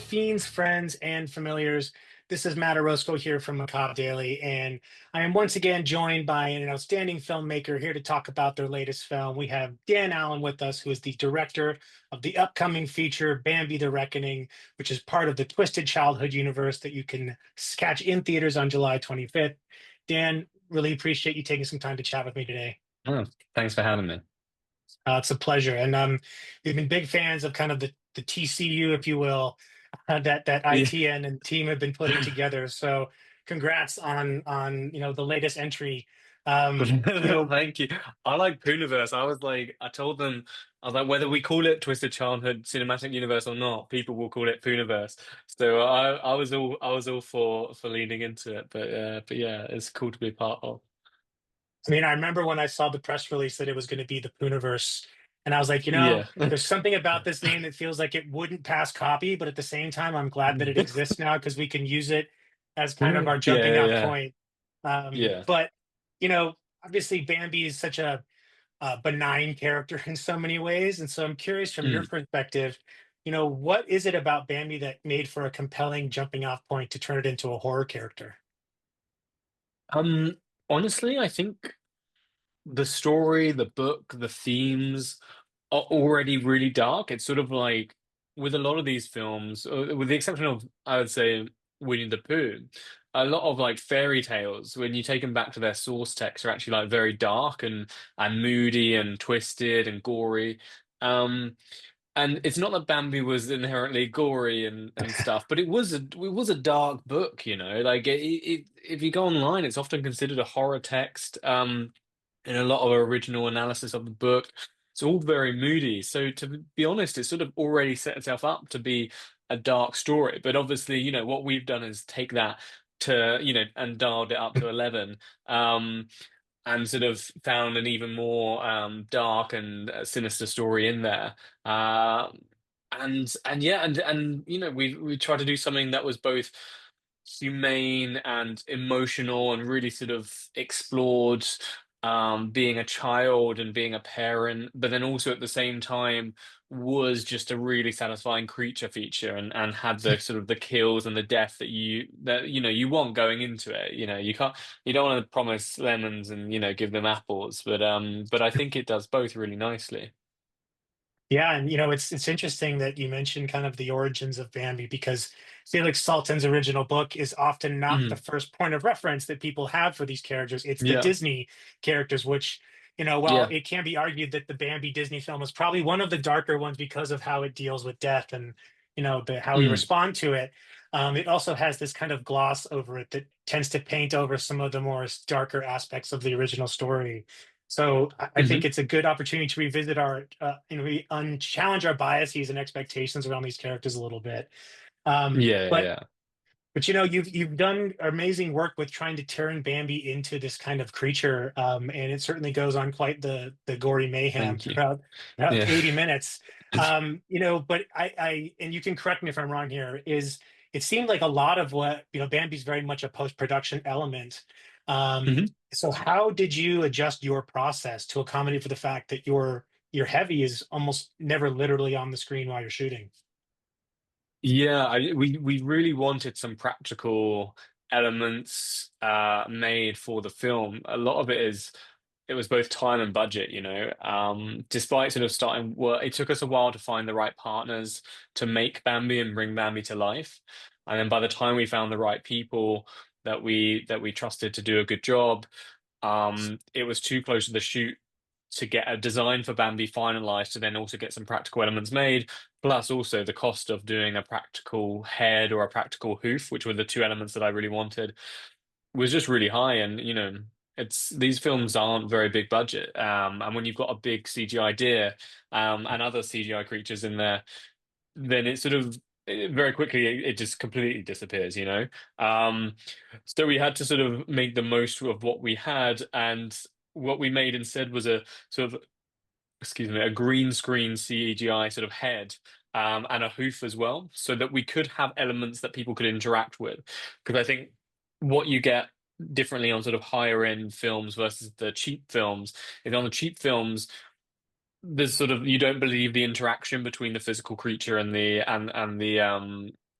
fiends, friends, and familiars. This is Matt Orozco here from Macabre Daily, and I am once again joined by an outstanding filmmaker here to talk about their latest film. We have Dan Allen with us, who is the director of the upcoming feature Bambi the Reckoning, which is part of the Twisted Childhood universe that you can catch in theaters on July 25th. Dan, really appreciate you taking some time to chat with me today. Oh, thanks for having me. It's a pleasure, and we've been big fans of kind of the TCU, if you will, that Yeah. ITN and team have been putting together. So, congrats on the latest entry. You know, Thank you. I like Poohniverse. I told them, I was like, whether we call it Twisted Childhood Cinematic Universe or not, people will call it Poohniverse. So I was all for leaning into it. But yeah, it's cool to be part of. I mean, I remember when I saw the press release that it was going to be the Poohniverse, and I was like, Yeah. there's something about this name that feels like it wouldn't pass copy, but at the same time, I'm glad that it exists now because we can use it as kind of Yeah, our jumping yeah, off yeah. point. Yeah. But obviously, Bambi is such a benign character in so many ways, and so I'm curious from your Mm. perspective, what is it about Bambi that made for a compelling jumping off point to turn it into a horror character? Um, Honestly, I think the story, the book, the themes are already really dark. It's sort of like with a lot of these films, with the exception of, I would say, Winnie the Pooh, a lot of like fairy tales, when you take them back to their source text, are actually like very dark and moody and twisted and gory. Um, and it's not that Bambi was inherently gory and stuff, but it was a dark book, Like if you go online, it's often considered a horror text. In a lot of original analysis of the book. It's all very moody. So to be honest, it sort of already set itself up to be a dark story. But obviously, what we've done is take that to, and dialed it up to 11, and sort of found an even more dark and sinister story in there. And yeah, and we tried to do something that was both humane and emotional and really sort of explored being a child and being a parent, but then also at the same time was just a really satisfying creature feature and had the sort of the kills and the death that you want going into it. You don't want to promise lemons and give them apples, but I think it does both really nicely. Yeah, and it's interesting that you mentioned kind of the origins of Bambi because Felix Salten's original book is often not the Mhm. first point of reference that people have for these characters. It's the Yeah. Disney characters, which, while Yeah. it can be argued that the Bambi Disney film is probably one of the darker ones because of how it deals with death and how we Mm. respond to it. It also has this kind of gloss over it that tends to paint over some of the more darker aspects of the original story. So I think Hmm. it's a good opportunity to revisit we challenge our biases and expectations around these characters a little bit. Um, Yeah, but yeah. you've done amazing work with trying to turn Bambi into this kind of creature, and it certainly goes on quite the gory mayhem Thank you. throughout Yeah. 80 minutes. But I and you can correct me if I'm wrong here, is it seemed like a lot of what, Bambi's very much a post-production element. So how did you adjust your process to accommodate for the fact that your heavy is almost never literally on the screen while you're shooting? Yeah, we really wanted some practical elements made for the film. A lot of it was both time and budget. Despite sort of starting work, it took us a while to find the right partners to make Bambi and bring Bambi to life. And then by the time we found the right people that we trusted to do a good job, it was too close to the shoot to get a design for Bambi finalized to then also get some practical elements made, plus also the cost of doing a practical head or a practical hoof, which were the two elements that I really wanted, was just really high. And it's these films aren't very big budget, and when you've got a big CGI deer, and other CGI creatures in there, then it sort of very quickly it just completely disappears. Um, so we had to sort of make the most of what we had, and what we made instead was a sort of, excuse me, a green screen CGI sort of head, and a hoof as well, so that we could have elements that people could interact with. Because I think what you get differently on sort of higher end films versus the cheap films is on the cheap films, there's sort of you don't believe the interaction between the physical creature and the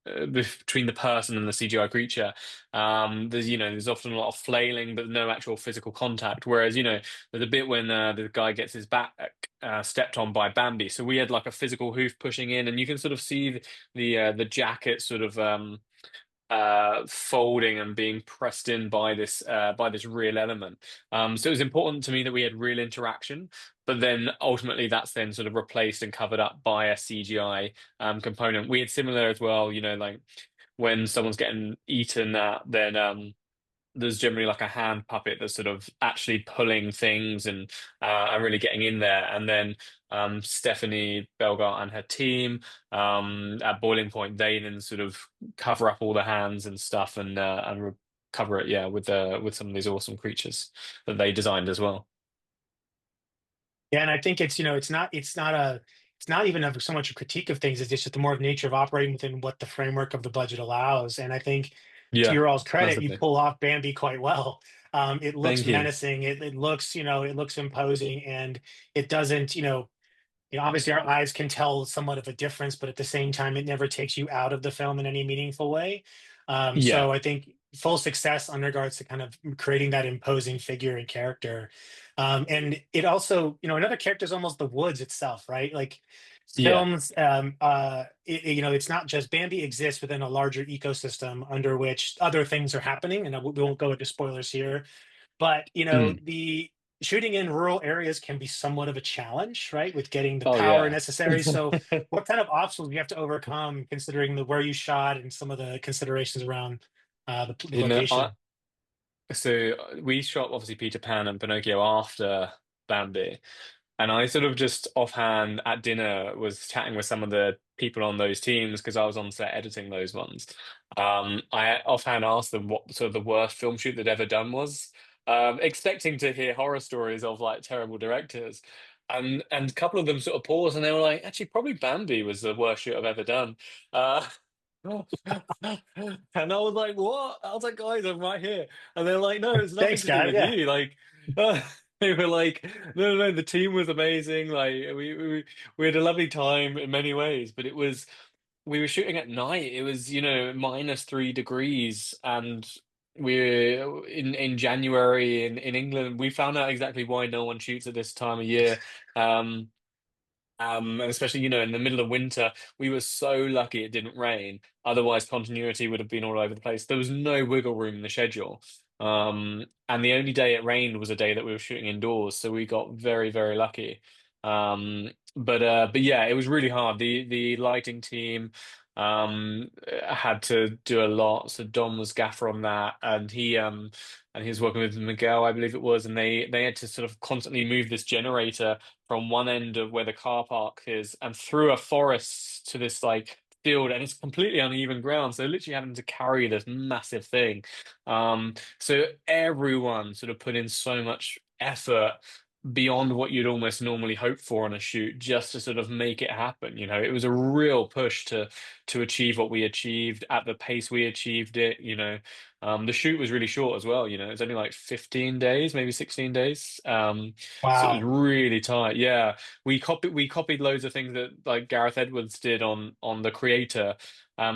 between the person and the CGI creature. There's often a lot of flailing, but no actual physical contact. Whereas, there's a bit when the guy gets his back stepped on by Bambi. So we had like a physical hoof pushing in, and you can sort of see the jacket sort of folding and being pressed in by this real element. So it was important to me that we had real interaction, but then ultimately that's then sort of replaced and covered up by a CGI component. We had similar as well, like when someone's getting eaten, then there's generally like a hand puppet that's sort of actually pulling things and really getting in there. And then Stephanie Belgart and her team at Boiling Point, they then sort of cover up all the hands and stuff and cover it, yeah, with some of these awesome creatures that they designed as well. Yeah, and I think it's, it's not even so much a critique of things. It's just the more of nature of operating within what the framework of the budget allows. And I think, to Yeah, your all's credit, you massively. pull off Bambi quite well. It looks Thank you. menacing. It looks, it looks imposing, and it doesn't, obviously our eyes can tell somewhat of a difference, but at the same time, it never takes you out of the film in any meaningful way. Yeah, So I think full success on regards to kind of creating that imposing figure and character. And it also, another character is almost the woods itself, right? Like yeah. films, it's not just Bambi exists within a larger ecosystem under which other things are happening. And we won't go into spoilers here, but Mm. the shooting in rural areas can be somewhat of a challenge, right, with getting the Oh power yeah. necessary. So, what kind of obstacles do you have to overcome, considering the where you shot and some of the considerations around the You know, I location? so we shot obviously Peter Pan and Pinocchio after Bambi. And I sort of just offhand at dinner was chatting with some of the people on those teams because I was on set editing those ones. I offhand asked them what sort of the worst film shoot they'd ever done was, expecting to hear horror stories of like terrible directors. And a couple of them sort of paused and they were like, actually, probably Bambi was the worst shoot I've ever done. Uh, and I was like, what? I was like, guys, I'm right here. And they're like, no, it's nothing Thanks, to do guy. with Yeah. you. Like, they were like, no, no, no, the team was amazing. Like, we had a lovely time in many ways, but we were shooting at night. It was, -3 degrees, and we're in January in England. We found out exactly why no one shoots at this time of year. Um, and especially, in the middle of winter, we were so lucky it didn't rain. Otherwise, continuity would have been all over the place. There was no wiggle room in the schedule. And the only day it rained was a day that we were shooting indoors, so we got very, very lucky. But yeah, it was really hard. The lighting team had to do a lot. So Dom was gaffer on that, and he was working with Miguel, I believe it was, and they had to sort of constantly move this generator from one end of where the car park is and through a forest to this like field, and it's completely uneven ground. So literally having to carry this massive thing. So everyone sort of put in so much effort beyond what you'd almost normally hope for on a shoot just to sort of make it happen. It was a real push to achieve what we achieved at the pace we achieved it. The shoot was really short as well. It was only like 15 days, maybe 16 days. So it was Wow. really tight. Yeah, we copied loads of things that like Gareth Edwards did on the Creator.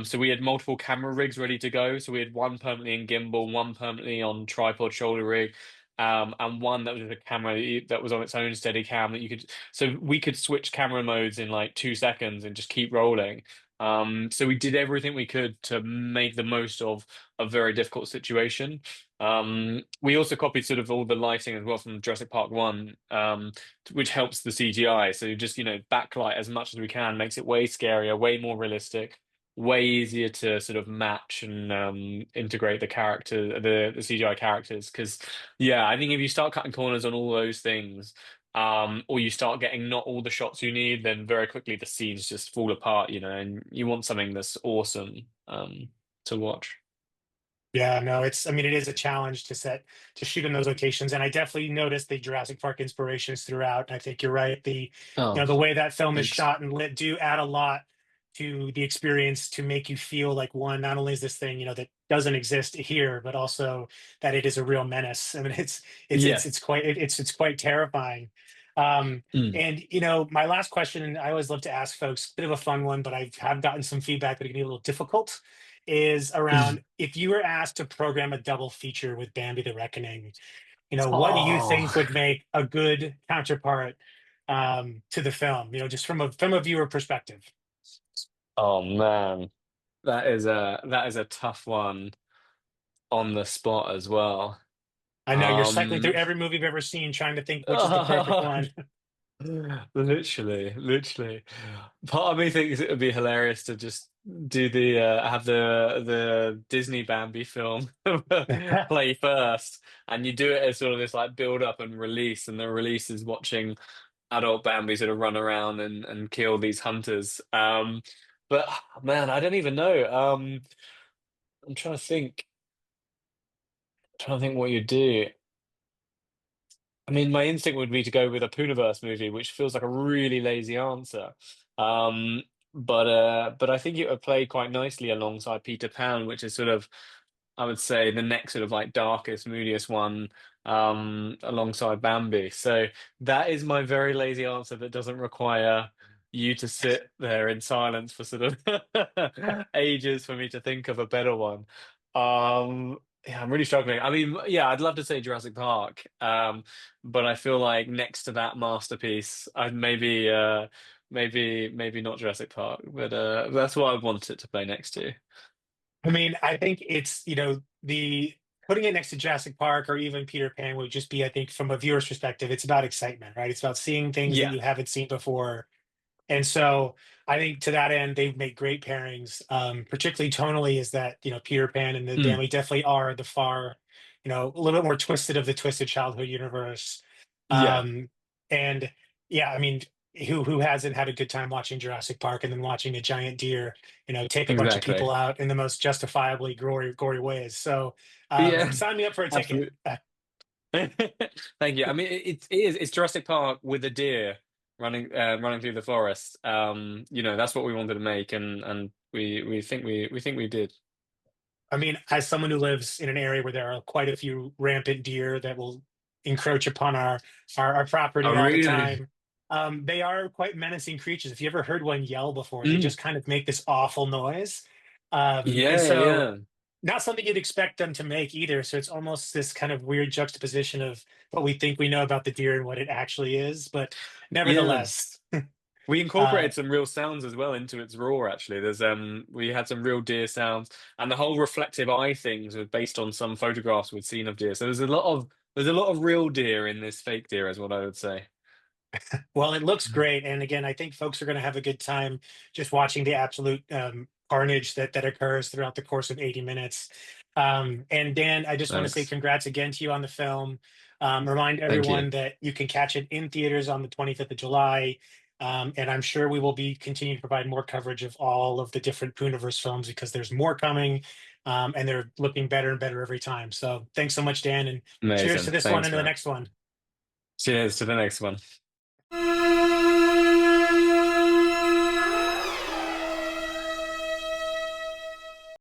So we had multiple camera rigs ready to go. So we had one permanently in gimbal, one permanently on tripod shoulder rig, and one that was a camera that was on its own steady cam that you could. So we could switch camera modes in like 2 seconds and just keep rolling. So we did everything we could to make the most of a very difficult situation. We also copied sort of all the lighting as well from Jurassic Park 1, which helps the CGI. So just, backlight as much as we can makes it way scarier, way more realistic, way easier to sort of match and integrate the CGI characters. Because, yeah, I think if you start cutting corners on all those things, or you start getting not all the shots you need, then very quickly the scenes just fall apart, and you want something that's awesome to watch. Yeah, no, I mean, it is a challenge to shoot in those locations. And I definitely noticed the Jurassic Park inspirations throughout. And I think you're right. Oh, The way that film is thanks. shot and lit do add a lot to the experience to make you feel like one, not only is this thing, that doesn't exist here, but also that it is a real menace. I mean, it's Yeah. quite, it's quite terrifying. Mm. And my last question, and I always love to ask folks, bit of a fun one, but I have gotten some feedback that it can be a little difficult, is around if you were asked to program a double feature with Bambi the Reckoning, what do you think Oh, would make a good counterpart to the film? Just from a viewer perspective. oh man, that is a tough one on the spot as well. I know you're cycling through Um, every movie you've ever seen, trying to think which is the perfect one. literally, literally. Part of me thinks it would be hilarious to just do the have the Disney Bambi film play first, and you do it as sort of this like build up and release, and the release is watching adult Bambi sort of run around and kill these hunters. But man, I don't even know. I'm trying to think what you do. I mean, my instinct would be to go with a Poohniverse movie, which feels like a really lazy answer. Um, but I think it would play quite nicely alongside Peter Pan, which is sort of, I would say, the next sort of like darkest, moodiest one, alongside Bambi. So that is my very lazy answer that doesn't require you to sit there in silence for sort of ages for me to think of a better one. Yeah, I'm really struggling. I mean, yeah, I'd love to say Jurassic Park, but I feel like next to that masterpiece, I'd maybe not Jurassic Park, but that's what I want it to play next to. I mean, I think it's, the putting it next to Jurassic Park or even Peter Pan would just be, I think, from a viewer's perspective, it's about excitement, right? It's about seeing things that Yeah, you haven't seen before. And so I think to that end, they've made great pairings, particularly tonally, is that, Peter Pan and the mm, Family definitely are the far, a little bit more twisted of the twisted childhood universe. yeah, Um, and yeah, I mean, who hasn't had a good time watching Jurassic Park and then watching a giant deer, take a bunch of exactly. people out in the most justifiably gory ways. So Yeah, sign me up for a ticket. absolutely. Thank you. I mean, it's Jurassic Park with a deer running through the forest. That's what we wanted to make, and we think we did. I mean, as someone who lives in an area where there are quite a few rampant deer that will encroach upon our Oh, property all the really? time, they are quite menacing creatures. If you ever heard one yell before, they Mm, just kind of make this awful noise. And yeah, so, yeah, not something you'd expect them to make either. So it's almost this kind of weird juxtaposition of what we think we know about the deer and what it actually is. But yeah. nevertheless, We uh, incorporated some real sounds as well into its roar, actually. We had some real deer sounds, and the whole reflective eye things were based on some photographs we'd seen of deer. So there's a lot of real deer in this fake deer, is what I would say. Well, it looks great, and again, I think folks are going to have a good time just watching the absolute carnage that occurs throughout the course of 80 minutes. And Dan, I just want to say Thanks. congrats again to you on the film. Remind Thank you. everyone that you can catch it in theaters on the 25th of July. And I'm sure we will be continuing to provide more coverage of all of the different Poohniverse films because there's more coming, and they're looking better and better every time. So thanks so much, Dan, and cheers to Amazing. this one Thanks, and to the Matt. next one. Cheers to the next one.